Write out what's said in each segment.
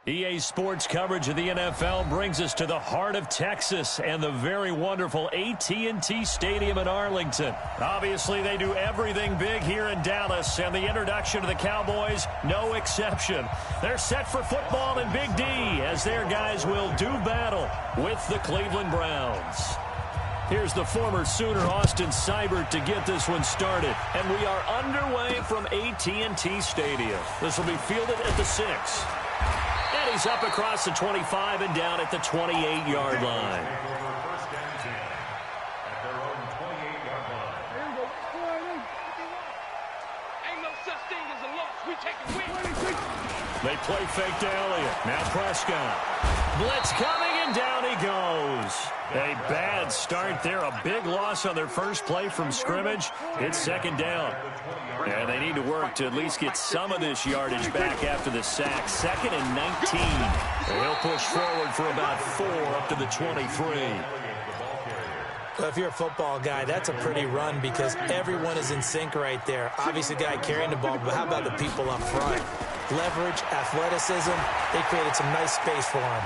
EA Sports coverage of the NFL brings us to the heart of Texas and the very wonderful AT&T Stadium in Arlington. Obviously, they do everything big here in Dallas, and the introduction to the Cowboys, no exception. They're set for football in Big D as their guys will do battle with the Cleveland Browns. Here's the former Sooner, Austin Seibert, to get this one started. And we are underway from AT&T Stadium. This will be fielded at the 6. And he's up across the 25 and down at the 28-yard line. They play fake to Elliott. Now Prescott. Blitz coming, and down he goes. A bad start there. A big loss on their first play from scrimmage. It's second down. And they need to work to at least get some of this yardage back after the sack. 2nd and 19. And he'll push forward for about 4 up to the 23. Well, if you're a football guy, that's a pretty run because everyone is in sync right there. Obviously, the guy carrying the ball, but how about the people up front? Leverage, athleticism, they created some nice space for him.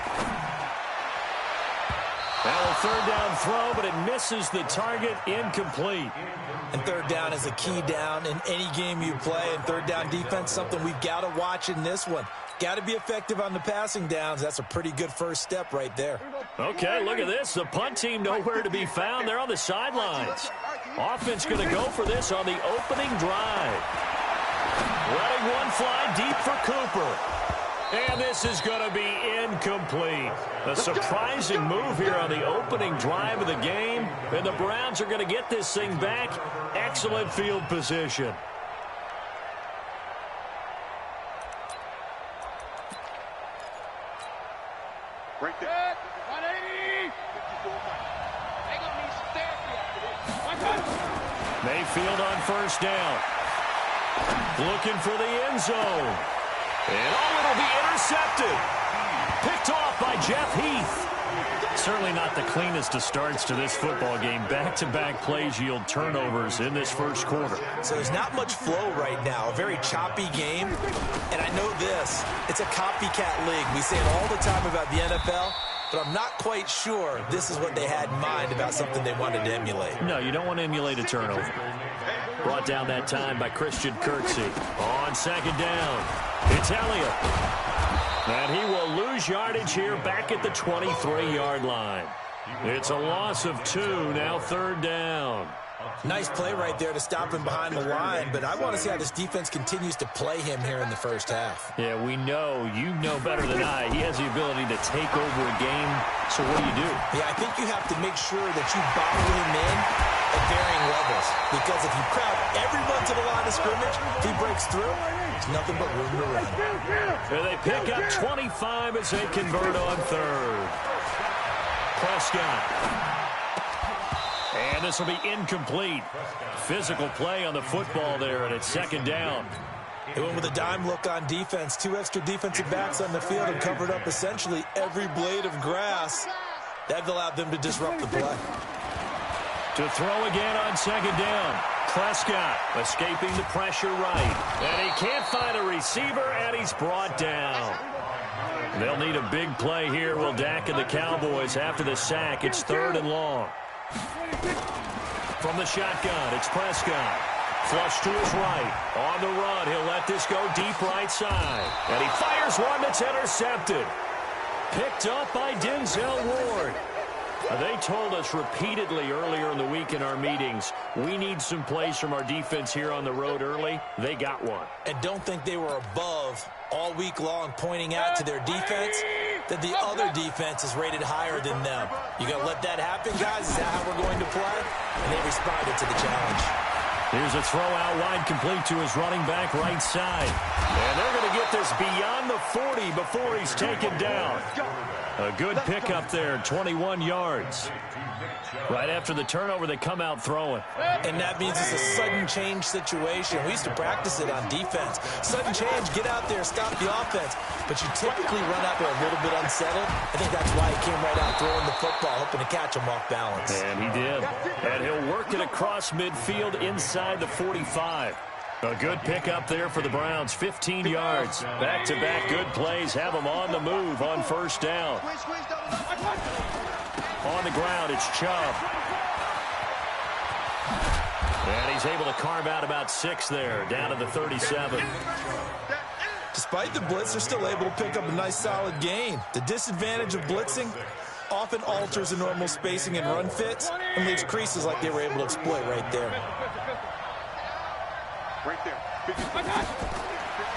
Now a third down throw, but it misses the target, incomplete. And third down is a key down in any game you play. And third down defense, something we've got to watch in this one. Got to be effective on the passing downs. That's a pretty good first step right there. Okay, look at this. The punt team nowhere to be found. They're on the sidelines. Offense going to go for this on the opening drive. Letting one fly deep for Cooper. And this is going to be incomplete. A surprising move here on the opening drive of the game. And the Browns are going to get this thing back. Excellent field position. Break that. 180. Mayfield on first down. Looking for the end zone. And it'll be intercepted. Picked off by Jeff Heath. Certainly not the cleanest of starts to this football game. Back-to-back plays yield turnovers in this first quarter. So there's not much flow right now. A very choppy game. And I know this. It's a copycat league. We say it all the time about the NFL. But I'm not quite sure this is what they had in mind about something they wanted to emulate. No, you don't want to emulate a turnover. Brought down that time by Christian Kirksey. On second down, it's Elliott. And he will lose yardage here back at the 23-yard line. It's a loss of 2, now third down. Nice play right there to stop him behind the line, but I want to see how this defense continues to play him here in the first half. Yeah, we know. You know better than I. He has the ability to take over a game, so what do? Yeah, I think you have to make sure that you bottle him in at varying levels, because if you crowd everyone to the line of scrimmage, if he breaks through, there's nothing but room to run. And they pick up 25 as they convert on third. Prescott. And this will be incomplete. Physical play on the football there, and it's second down. They went with a dime look on defense. 2 extra defensive backs on the field and covered up essentially every blade of grass. That allowed them to disrupt the play. To throw again on second down. Prescott escaping the pressure right. And he can't find a receiver, and he's brought down. They'll need a big play here, will Dak and the Cowboys after the sack. It's third and long. From the shotgun, it's Prescott. Flush to his right. On the run, he'll let this go deep right side. And he fires one that's intercepted. Picked up by Denzel Ward. They told us repeatedly earlier in the week in our meetings, we need some plays from our defense here on the road early. They got one. And don't think they were above all week long pointing out to their defense that the other defense is rated higher than them. You got to let that happen, guys? Is that how we're going to play? And they responded to the challenge. Here's a throw out wide, complete to his running back right side. And they're going to get this beyond the 40 before he's taken down. A good pickup there, 21 yards. Right after the turnover, they come out throwing. And that means it's a sudden change situation. We used to practice it on defense. Sudden change, get out there, stop the offense. But you typically run out there a little bit unsettled. I think that's why he came right out throwing the football, hoping to catch him off balance. And he did. And he'll work it across midfield inside the 45. A good pickup there for the Browns, 15 yards. Back-to-back good plays have them on the move on first down. On the ground, it's Chubb. And he's able to carve out about 6 there, down to the 37. Despite the blitz, they're still able to pick up a nice solid gain. The disadvantage of blitzing often alters the normal spacing and run fits and leaves creases like they were able to exploit right there. Right there.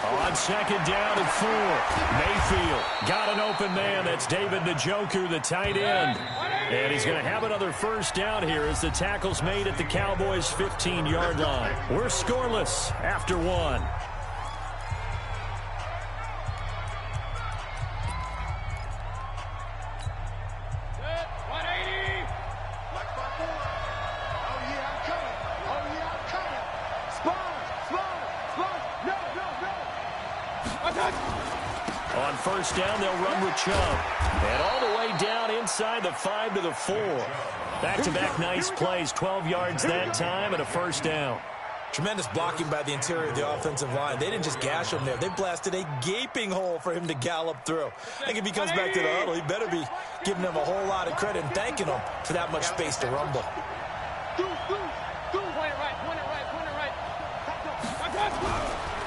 On second down and 4. Mayfield got an open man. That's David Njoku, the tight end. And he's going to have another first down here as the tackle's made at the Cowboys' 15-yard line. We're scoreless after 1. On first down, they'll run with Chubb. And all the way down inside the 5 to the 4. Back-to-back nice plays, 12 yards that time and a first down. Tremendous blocking by the interior of the offensive line. They didn't just gash him there. They blasted a gaping hole for him to gallop through. I think if he comes back to the huddle, he better be giving them a whole lot of credit and thanking them for that much space to rumble.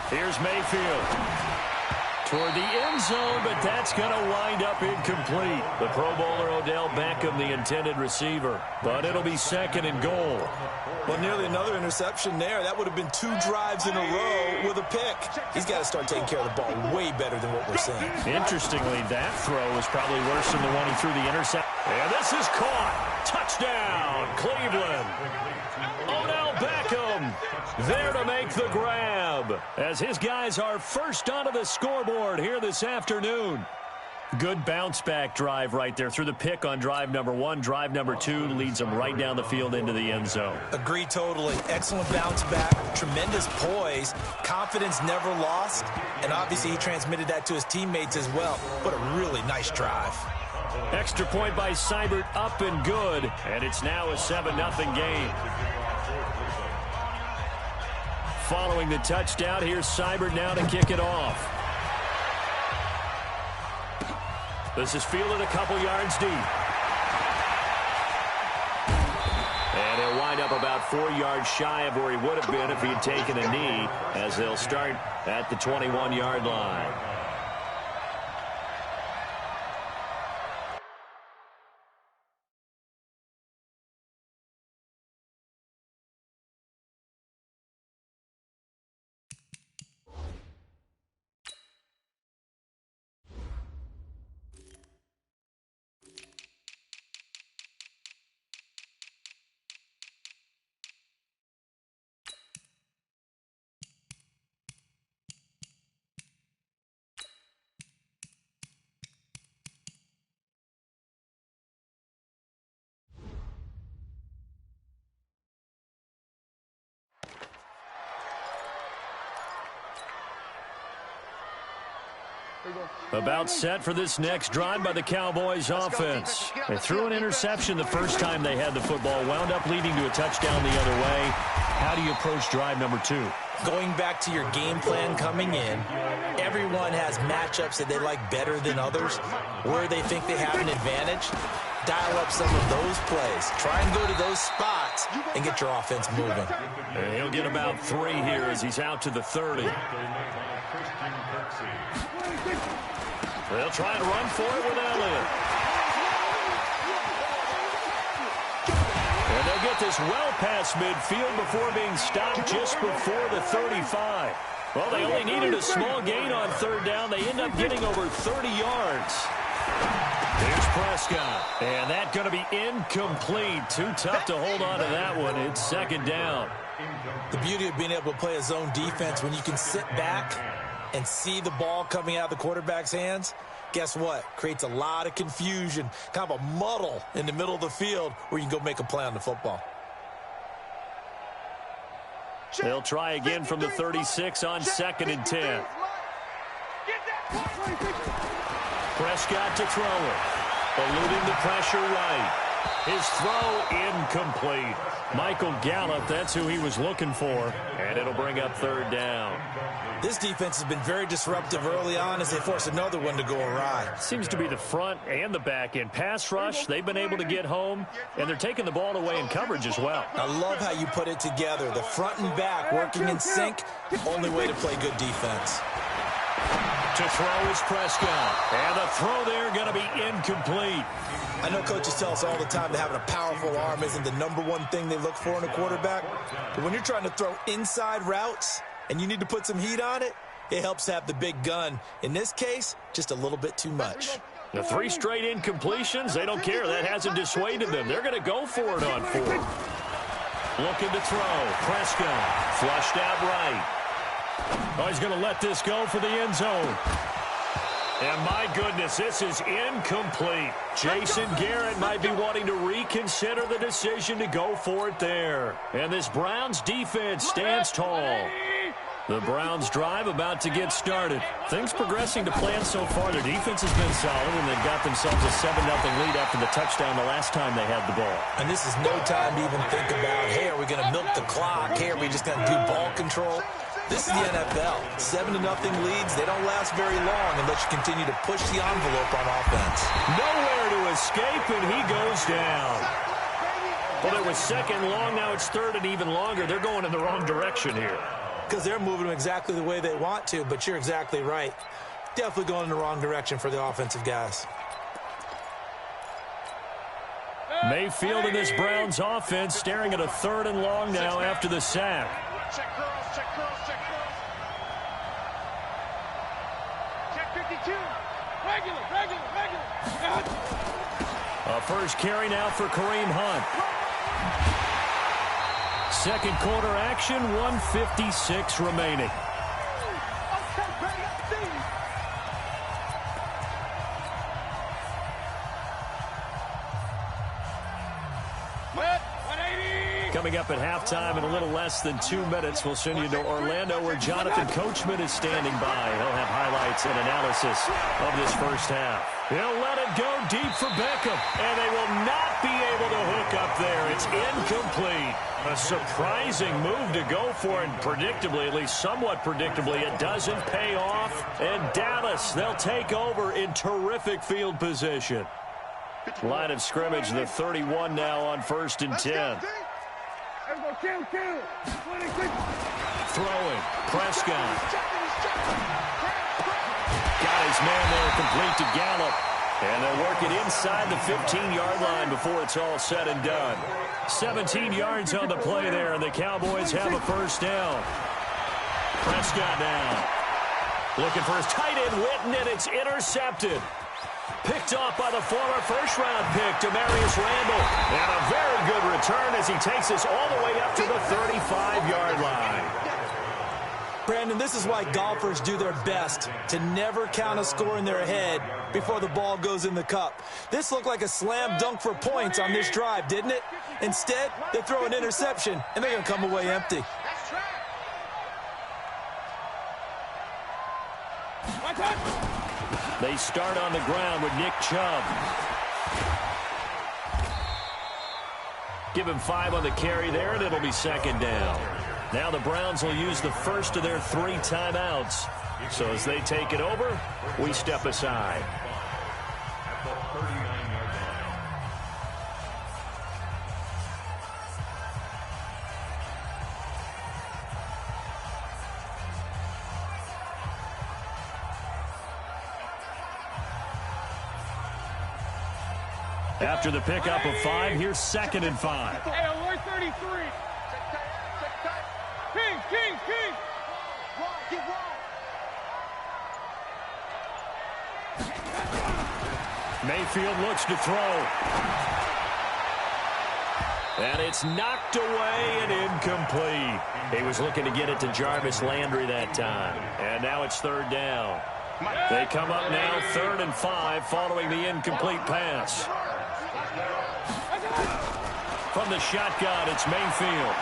Here's Mayfield. Toward the end zone, but that's going to wind up incomplete. The Pro Bowler Odell Beckham, the intended receiver. But it'll be second and goal. Well, nearly another interception there. That would have been 2 drives in a row with a pick. He's got to start taking care of the ball way better than what we're seeing. Interestingly, that throw was probably worse than the one he threw the intercept. And this is caught. Touchdown, Cleveland. Odell Beckham there to make the grab as his guys are first onto the scoreboard here this afternoon. Good bounce-back drive right there through the pick on drive number 1. Drive number 2 leads them right down the field into the end zone. Agree totally. Excellent bounce-back, tremendous poise, confidence never lost, and obviously he transmitted that to his teammates as well. What a really nice drive. Extra point by Seibert, up and good, and it's now a 7-0 game. Following the touchdown, here's Seibert now to kick it off. This is fielded a couple yards deep. And he'll wind up about 4 yards shy of where he would have been if he had taken a knee, as they'll start at the 21-yard line. About set for this next drive by the Cowboys offense. They threw an interception the first time they had the football, wound up leading to a touchdown the other way. How do you approach drive number 2? Going back to your game plan coming in, everyone has matchups that they like better than others, where they think they have an advantage. Dial up some of those plays. Try and go to those spots and get your offense moving. And he'll get about 3 here as he's out to the 30. They'll try and run for it with Elliott. And they'll get this well past midfield before being stopped just before the 35. Well, they only needed a small gain on third down. They end up getting over 30 yards. Here's Prescott. And that's going to be incomplete. Too tough to hold on to that one. It's second down. The beauty of being able to play a zone defense when you can sit back and see the ball coming out of the quarterback's hands, guess what? Creates a lot of confusion, kind of a muddle in the middle of the field where you can go make a play on the football. They'll try again from the 36 on second and 10. Prescott to throw it. Eluding the pressure right. His throw incomplete. Michael Gallup, that's who he was looking for. And it'll bring up third down. This defense has been very disruptive early on as they force another one to go awry. Seems to be the front and the back end. Pass rush, they've been able to get home, and they're taking the ball away in coverage as well. I love how you put it together. The front and back working in sync, only way to play good defense. To throw is Prescott. And the throw there going to be incomplete. I know coaches tell us all the time that having a powerful arm isn't the #1 thing they look for in a quarterback. But when you're trying to throw inside routes and you need to put some heat on it, it helps have the big gun. In this case, just a little bit too much. The 3 straight incompletions, they don't care. That hasn't dissuaded them. They're going to go for it on 4. Looking to throw. Prescott flushed out right. Oh, he's going to let this go for the end zone. And my goodness, this is incomplete. Jason Garrett might be wanting to reconsider the decision to go for it there. And this Browns defense stands tall. The Browns drive about to get started. Things progressing to plan so far. Their defense has been solid, and they've got themselves a 7-0 lead after the touchdown the last time they had the ball. And this is no time to even think about, hey, are we going to milk the clock? Hey, are we just going to do ball control? This is the NFL. 7-0 leads, they don't last very long unless you continue to push the envelope on offense. Nowhere to escape, and he goes down. Well, it was second long, now it's third and even longer. They're going in the wrong direction here. Because they're moving them exactly the way they want to, but you're exactly right. Definitely going in the wrong direction for the offensive guys. Mayfield and this Browns offense staring at a 3rd and long now after the sack. Check girls, check girls, check girls. Check 52. Regular. A first carry now for Kareem Hunt. Second quarter action, 1:56 remaining. Coming up at halftime in a little less than 2 minutes, we'll send you to Orlando where Jonathan Coachman is standing by. He'll have highlights and analysis of this first half. He'll let it go deep for Beckham, and they will not be able to hook up there. It's incomplete. A surprising move to go for, and predictably, at least somewhat predictably, it doesn't pay off. And Dallas, they'll take over in terrific field position. Line of scrimmage, the 31 now on 1st and 10. Throwing. Prescott. Got his man there, complete to Gallup. And they'll work it inside the 15-yard line before it's all said and done. 17 yards on the play there, and the Cowboys have a first down. Prescott now. Looking for his tight end, Witten, and it's intercepted. Picked off by the former first-round pick, Demarius Randall. And a very good return as he takes us all the way up to the 35-yard line. Brandon, this is why golfers do their best to never count a score in their head before the ball goes in the cup. This looked like a slam dunk for points on this drive, didn't it? Instead, they throw an interception, and they're going to come away empty. They start on the ground with Nick Chubb. Give him 5 on the carry there, and it'll be second down. Now the Browns will use the first of their 3 timeouts. So as they take it over, we step aside. After the pickup of 5, here's 2nd and 5. Hey, alert 33. King. Get wrong. Mayfield looks to throw. And it's knocked away and incomplete. He was looking to get it to Jarvis Landry that time. And now it's 3rd down. They come up now 3rd and 5 following the incomplete pass. From the shotgun, it's Mayfield.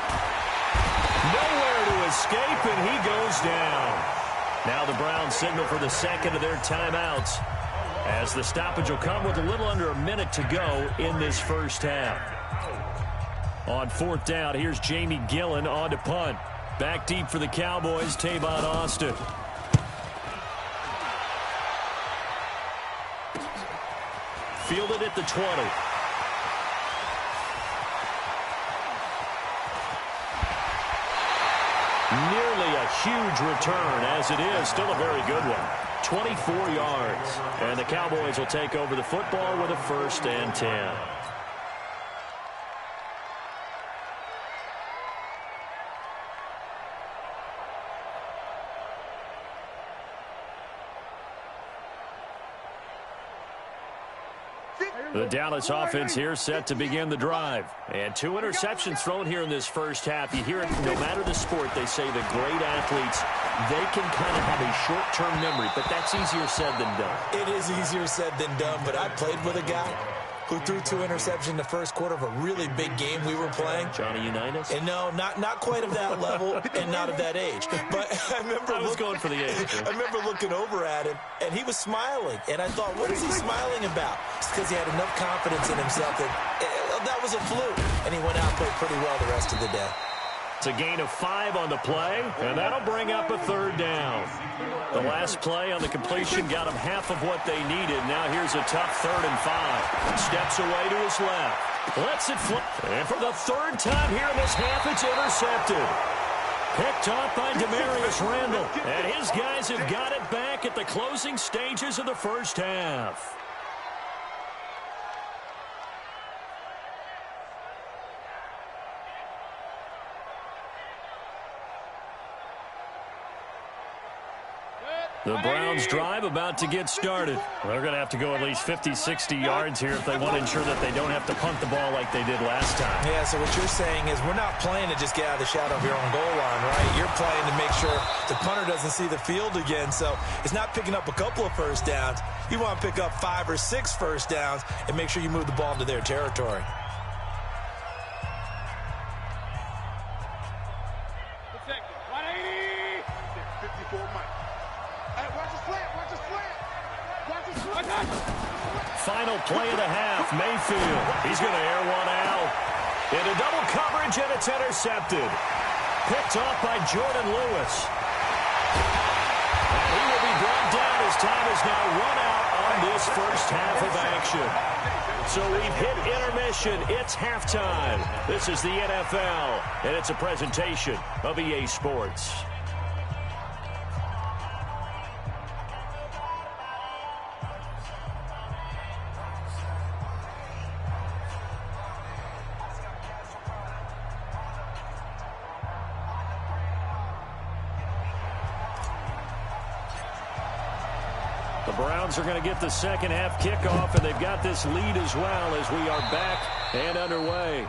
Nowhere to escape, and he goes down. Now the Browns signal for the second of their timeouts, as the stoppage will come with a little under a minute to go in this first half. On fourth down, here's Jamie Gillen on to punt. Back deep for the Cowboys, Tavon Austin. Fielded at the 20. Nearly a huge return, as it is. Still a very good one. 24 yards. And the Cowboys will take over the football with a 1st and 10. The Dallas offense here set to begin the drive. And 2 interceptions thrown here in this first half. You hear it, no matter the sport, they say the great athletes, they can kind of have a short-term memory, but that's easier said than done. It is easier said than done, but I played with a guy who threw 2 interceptions in the first quarter of a really big game we were playing. Johnny Unitas? And no, not quite of that level and not of that age. But I was going for the age. I remember looking over at him, and he was smiling. And I thought, what is he smiling about? It's because he had enough confidence in himself that was a fluke. And he went out and played pretty well the rest of the day. It's a gain of 5 on the play, and that'll bring up a 3rd down. The last play on the completion got them half of what they needed. Now here's a tough 3rd and 5. Steps away to his left. Lets it fly. And for the 3rd time here in this half, it's intercepted. Picked off by Demarius Randall. And his guys have got it back at the closing stages of the first half. The Browns drive about to get started. They're going to have to go at least 50, 60 yards here if they want to ensure that they don't have to punt the ball like they did last time. Yeah, so what you're saying is we're not playing to just get out of the shadow of your own goal line, right? You're playing to make sure the punter doesn't see the field again. So it's not picking up a couple of first downs. You want to pick up 5 or 6 first downs and make sure you move the ball into their territory. Final play of the half, Mayfield. He's going to air one out. Into double coverage, and it's intercepted. Picked off by Jordan Lewis. And he will be brought down as time is now run out on this first half of action. So we've hit intermission. It's halftime. This is the NFL, and it's a presentation of EA Sports. The Browns are going to get the second half kickoff, and they've got this lead as well as we are back and underway.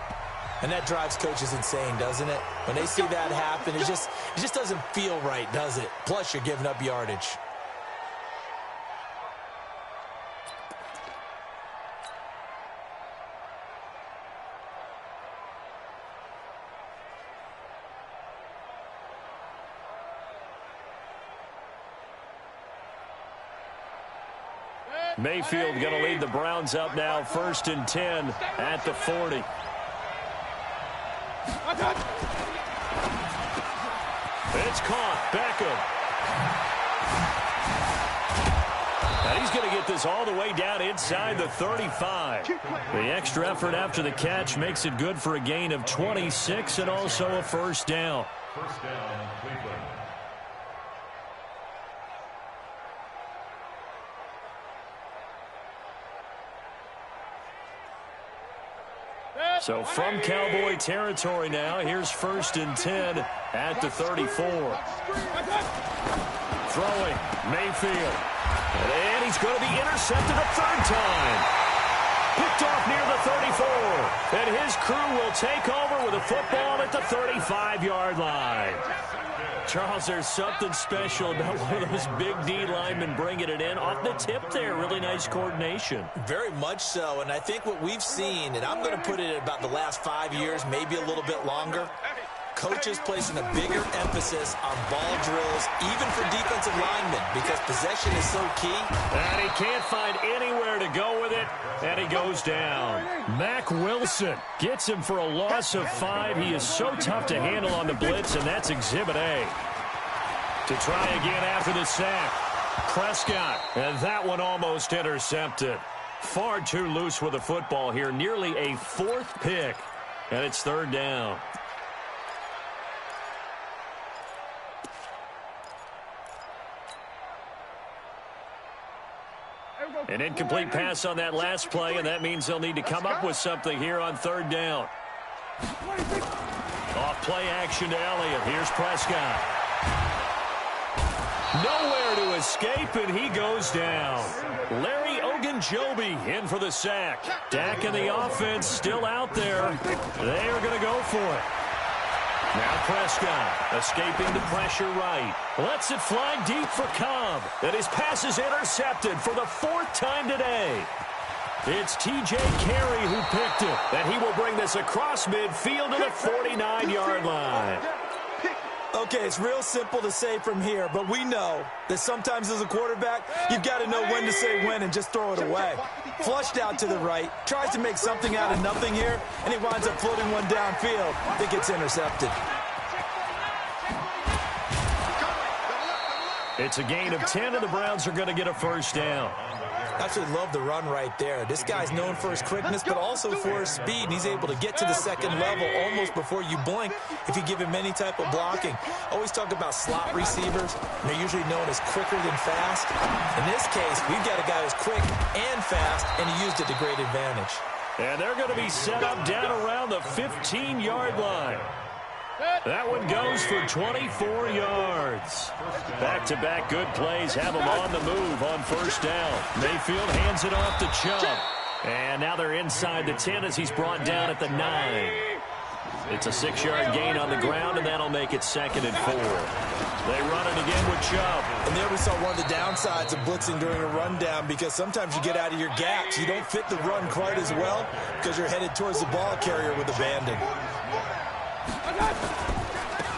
And that drives coaches insane, doesn't it? When they see that happen, it just doesn't feel right, does it? Plus, you're giving up yardage. Mayfield going to lead the Browns up now, 1st and 10 at the 40. It's caught. Beckham. And he's going to get this all the way down inside the 35. The extra effort after the catch makes it good for a gain of 26 and also a 1st down. First down, Cleveland. So from Cowboy territory now, here's 1st and 10 at the 34. Throwing, Mayfield. And he's going to be intercepted a 3rd time. Picked off near the 34. And his crew will take over with a football at the 35-yard line. Charles, there's something special about one of those big D linemen bringing it in off the tip there. Really nice coordination. Very much so, and I think what we've seen, and I'm going to put it at about the last 5 years, maybe a little bit longer, coaches placing a bigger emphasis on ball drills, even for defensive linemen, because possession is so key. And he can't find anywhere to go with it, and he goes down. Mack Wilson gets him for a loss of 5. He is so tough to handle on the blitz, and that's Exhibit A. To try again after the sack, Prescott, and that one almost intercepted. Far too loose with the football here, nearly a 4th pick, and it's 3rd down. An incomplete pass on that last play, and that means they'll need to come up with something here on 3rd down. Off play action to Elliott. Here's Prescott. Nowhere to escape, and he goes down. Larry Ogunjobi in for the sack. Dak and the offense still out there. They are going to go for it. Now Prescott escaping the pressure right. Lets it fly deep for Cobb. And his pass is intercepted for the 4th time today. It's T.J. Carey who picked it. And he will bring this across midfield to the 49-yard line. Okay, it's real simple to say from here, but we know that sometimes as a quarterback, you've got to know when to say when and just throw it away. Flushed out to the right, tries to make something out of nothing here, and he winds up floating one downfield that gets intercepted. It's a gain of 10, and the Browns are going to get a 1st down. Absolutely love the run right there. This guy's known for his quickness, but also for his speed, and he's able to get to the 2nd level almost before you blink if you give him any type of blocking. Always talk about slot receivers, and they're usually known as quicker than fast. In this case, we've got a guy who's quick and fast, and he used it to great advantage. And they're going to be set up down around the 15-yard line. That one goes for 24 yards. Back-to-back good plays have them on the move on 1st down. Mayfield hands it off to Chubb. And now they're inside the 10 as he's brought down at the 9. It's a 6-yard gain on the ground, and that'll make it 2nd and 4. They run it again with Chubb. And there we saw one of the downsides of blitzing during a rundown, because sometimes you get out of your gaps. You don't fit the run quite as well because you're headed towards the ball carrier with abandon.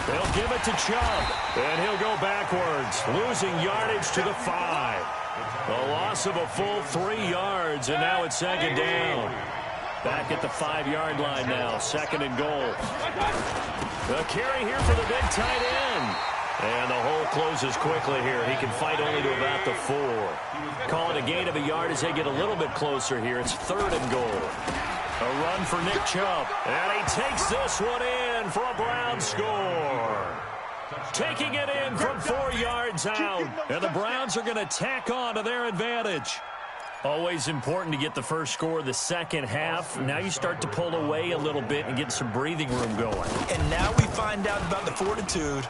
They'll give it to Chubb, and he'll go backwards, losing yardage to the 5. A loss of a full 3 yards, and now it's 2nd down. Back at the 5-yard line now, 2nd and goal. The carry here for the big tight end. And the hole closes quickly here. He can fight only to about the 4. Call it a gain of a yard as they get a little bit closer here. It's 3rd and goal. A run for Nick Chubb. And he takes this one in for a Brown score. Taking it in from 4 yards out. And the Browns are going to tack on to their advantage. Always important to get the first score of the second half. Now you start to pull away a little bit and get some breathing room going. And now we find out about the fortitude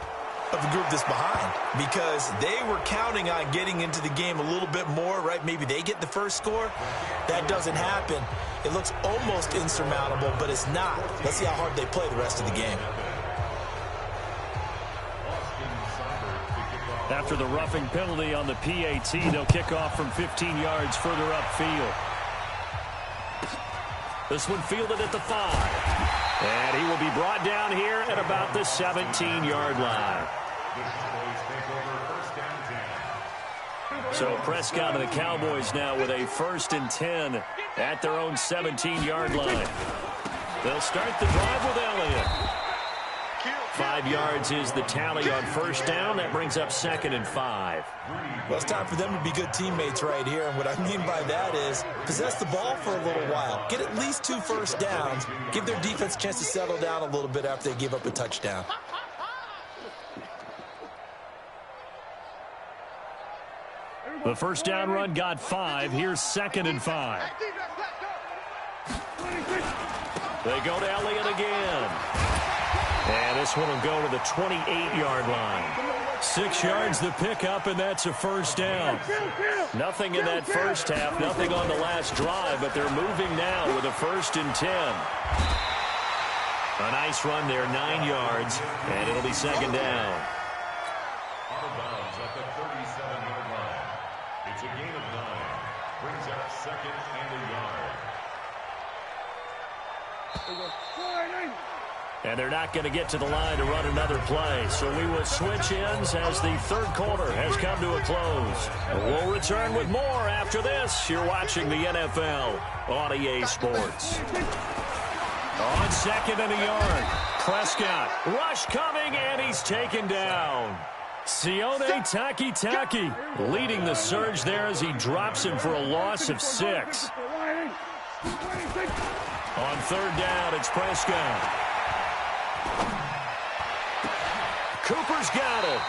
of the group that's behind, because they were counting on getting into the game a little bit more, right? Maybe they get the first score. That doesn't happen. It looks almost insurmountable, but it's not. Let's see how hard they play the rest of the game. After the roughing penalty on the PAT, they'll kick off from 15 yards further upfield. This one fielded at the 5. And he will be brought down here at about the 17-yard line. So Prescott and the Cowboys now with a 1st and 10 at their own 17-yard line. They'll start the drive with Elliott. 5 yards is the tally on 1st down. That brings up 2nd and 5. Well, it's time for them to be good teammates right here. And what I mean by that is possess the ball for a little while. Get at least 2 first downs. Give their defense a chance to settle down a little bit after they give up a touchdown. The 1st down run got 5. Here's 2nd and 5. They go to Elliott again. And this one will go to the 28-yard line. 6 yards the pickup, and that's a 1st down. Nothing in that first half, nothing on the last drive, but they're moving now with a 1st and 10. A nice run there, 9 yards, and it'll be 2nd down. Out of bounds at the 37-yard line. It's a gain of 9. Brings up 2nd and a yard. And they're not going to get to the line to run another play. So we will switch ends as the third quarter has come to a close. We'll return with more after this. You're watching the NFL on EA Sports. On second and a yard, Prescott. Rush coming, and he's taken down. Sione Takitaki leading the surge there as he drops him for a loss of 6. On third down, it's Prescott. Cooper's got it.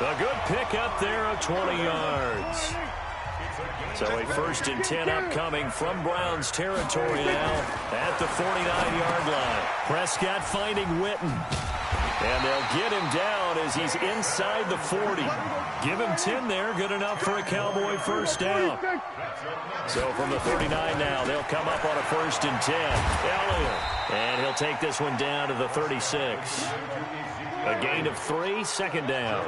A good pick up there of 20 yards. So a 1st and 10 upcoming from Browns territory now at the 49-yard line. Prescott finding Witten. And they'll get him down as he's inside the 40. Give him 10 there, good enough for a Cowboy first down. So from the 39 now, they'll come up on a 1st and 10. Elliott. And he'll take this one down to the 36. A gain of 3, second down.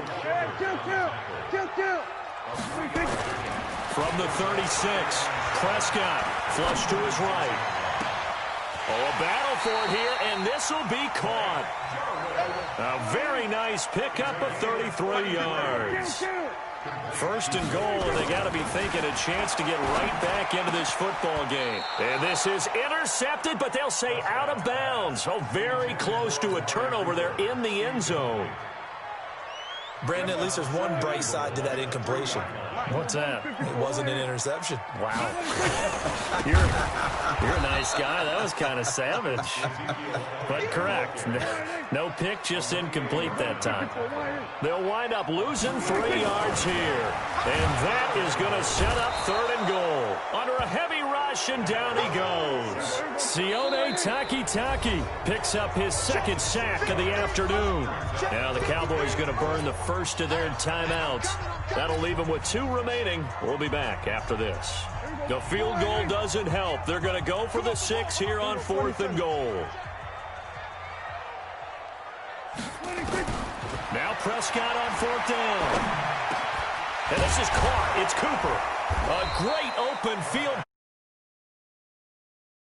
From the 36, Prescott flush to his right. Oh, a battle for it here, and this will be caught. A very nice pickup of 33 yards. 1st and goal, and they got to be thinking a chance to get right back into this football game. And this is intercepted, but they'll say out of bounds. Oh, very close to a turnover there in the end zone. Brandon, at least there's one bright side to that incompletion. What's that? It wasn't an interception. Wow. You're a nice guy. That was kind of savage. But correct. No pick, just incomplete that time. They'll wind up losing 3 yards here. And that is going to set up 3rd and goal. Under a heavy rush, and down he goes. Sione Takitaki picks up his 2nd sack of the afternoon. Now the Cowboys going to burn the first of their timeouts. That'll leave them with 2 remaining. We'll be back after this. The field goal doesn't help. They're going to go for the 6 here on 4th and goal. Now Prescott on 4th down. And this is caught. It's Cooper. A great open field.